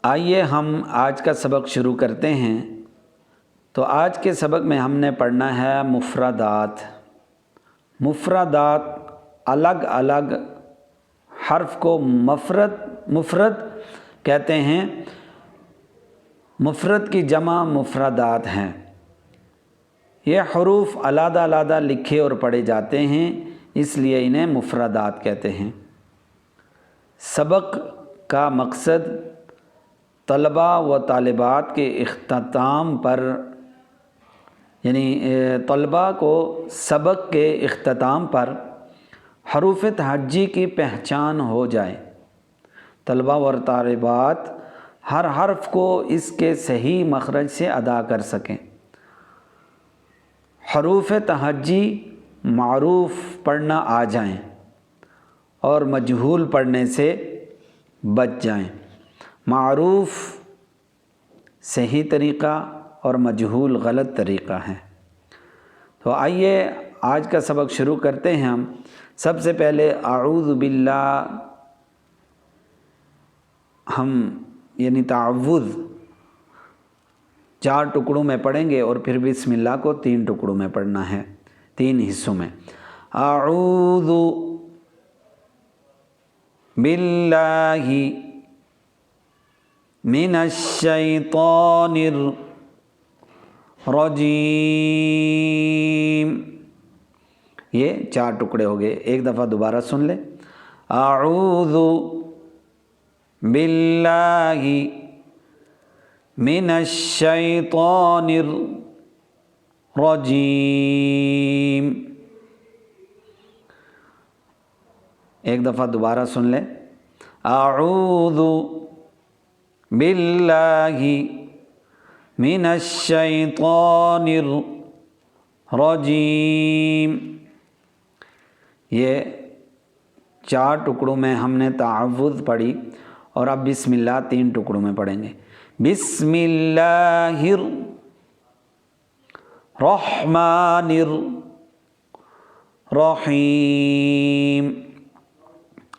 آئیے ہم آج کا سبق شروع کرتے ہیں۔ تو آج کے سبق میں ہم نے پڑھنا ہے مفردات۔ مفردات الگ الگ حرف کو مفرد کہتے ہیں۔ مفرد کی جمع مفردات ہیں۔ یہ حروف علیحدہ علیحدہ لکھے اور پڑھے جاتے ہیں، اس لیے انہیں مفردات کہتے ہیں۔ سبق کا مقصد طلباء و طالبات کے اختتام پر طلباء کو سبق کے اختتام پر حروف تہجی کی پہچان ہو جائے۔ طلباء و طالبات ہر حرف کو اس کے صحیح مخرج سے ادا کر سکیں۔ حروف تہجی معروف پڑھنا آ جائیں اور مجہول پڑھنے سے بچ جائیں۔ معروف صحیح طریقہ اور مجہول غلط طریقہ ہے۔ تو آئیے آج کا سبق شروع کرتے ہیں ہم۔ سب سے پہلے اعوذ باللہ ہم تعوذ 4 ٹکڑوں میں پڑھیں گے اور پھر بسم اللہ کو 3 ٹکڑوں میں پڑھنا ہے، 3 حصوں میں۔ اعوذ باللہ من الشیطان الرجیم۔ یہ 4 ٹکڑے ہو گئے، ایک دفعہ دوبارہ سن لیں۔ اعوذ باللہ من الشیطان الرجیم۔ ایک دفعہ دوبارہ سن لیں۔ اعوذ باللہ من الشیطان الرجیم۔ یہ 4 ٹکڑوں میں ہم نے تعوذ پڑھی اور اب بسم اللہ 3 ٹکڑوں میں پڑھیں گے۔ بسم اللہ الرحمن الرحیم۔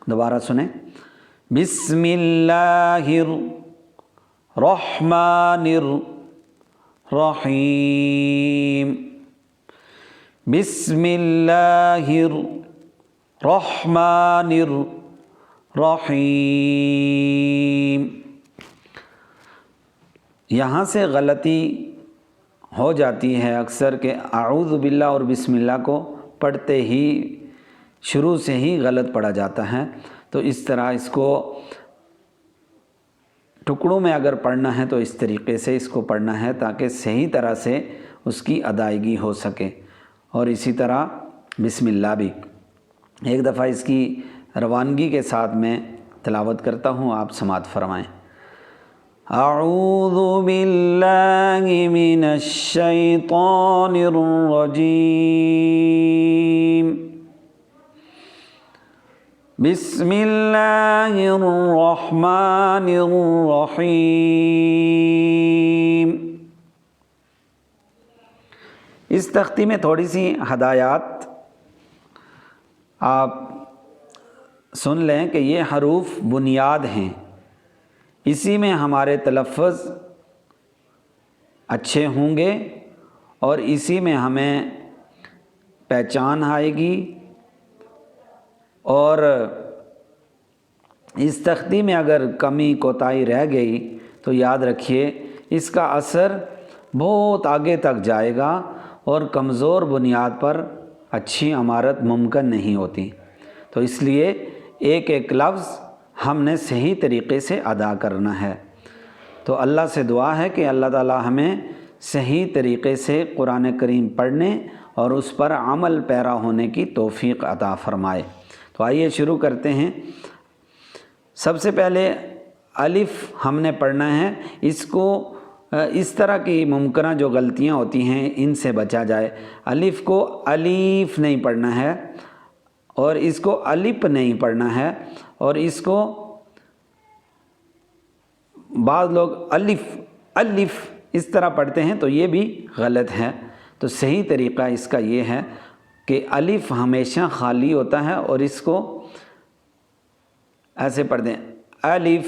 دوبارہ سنیں۔ بسم اللہ الرحمن الرحیم۔ بسم اللہ الرحمن الرحیم۔ یہاں سے غلطی ہو جاتی ہے اکثر کہ اعوذ باللہ اور بسم اللہ کو پڑھتے ہی شروع سے ہی غلط پڑھا جاتا ہے۔ تو اس طرح اس کو ٹکڑوں میں اگر پڑھنا ہے تو اس طریقے سے اس کو پڑھنا ہے تاکہ صحیح طرح سے اس کی ادائیگی ہو سکے۔ اور اسی طرح بسم اللہ بھی ایک دفعہ اس کی روانگی کے ساتھ میں تلاوت کرتا ہوں، آپ سماعت فرمائیں۔ اعوذ باللہ من الشیطان الرجیم۔ بسم اللہ الرحمن الرحیم۔ اس تختی میں تھوڑی سی ہدایات آپ سن لیں کہ یہ حروف بنیاد ہیں، اسی میں ہمارے تلفظ اچھے ہوں گے اور اسی میں ہمیں پہچان آئے گی۔ اور اس تختی میں اگر کمی کوتاہی رہ گئی تو یاد رکھیے اس کا اثر بہت آگے تک جائے گا اور کمزور بنیاد پر اچھی عمارت ممکن نہیں ہوتی۔ تو اس لیے ایک ایک لفظ ہم نے صحیح طریقے سے ادا کرنا ہے۔ تو اللہ سے دعا ہے کہ اللہ تعالی ہمیں صحیح طریقے سے قرآن کریم پڑھنے اور اس پر عمل پیرا ہونے کی توفیق عطا فرمائے۔ تو آئیے شروع کرتے ہیں۔ سب سے پہلے الف ہم نے پڑھنا ہے۔ اس کو اس طرح کی ممکنہ جو غلطیاں ہوتی ہیں ان سے بچا جائے۔ الف کو الیف نہیں پڑھنا ہے اور اس کو الپ نہیں پڑھنا ہے، اور اس کو بعض لوگ الف اس طرح پڑھتے ہیں تو یہ بھی غلط ہے۔ تو صحیح طریقہ اس کا یہ ہے کہ الف ہمیشہ خالی ہوتا ہے اور اس کو ایسے پڑھ دیں الف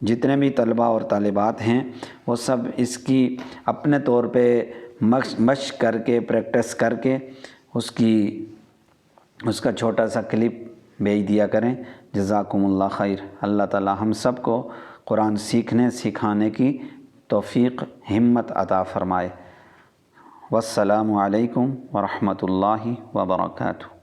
جتنے بھی طلباء اور طالبات ہیں وہ سب اس کی اپنے طور پہ مشق کر کے پریکٹس کر کے اس کا چھوٹا سا کلپ بھیج دیا کریں۔ جزاکم اللہ خیر۔ اللہ تعالی ہم سب کو قرآن سیکھنے سکھانے کی توفیق ہمت عطا فرمائے۔ والسلام علیکم ورحمۃ اللہ وبرکاتہ۔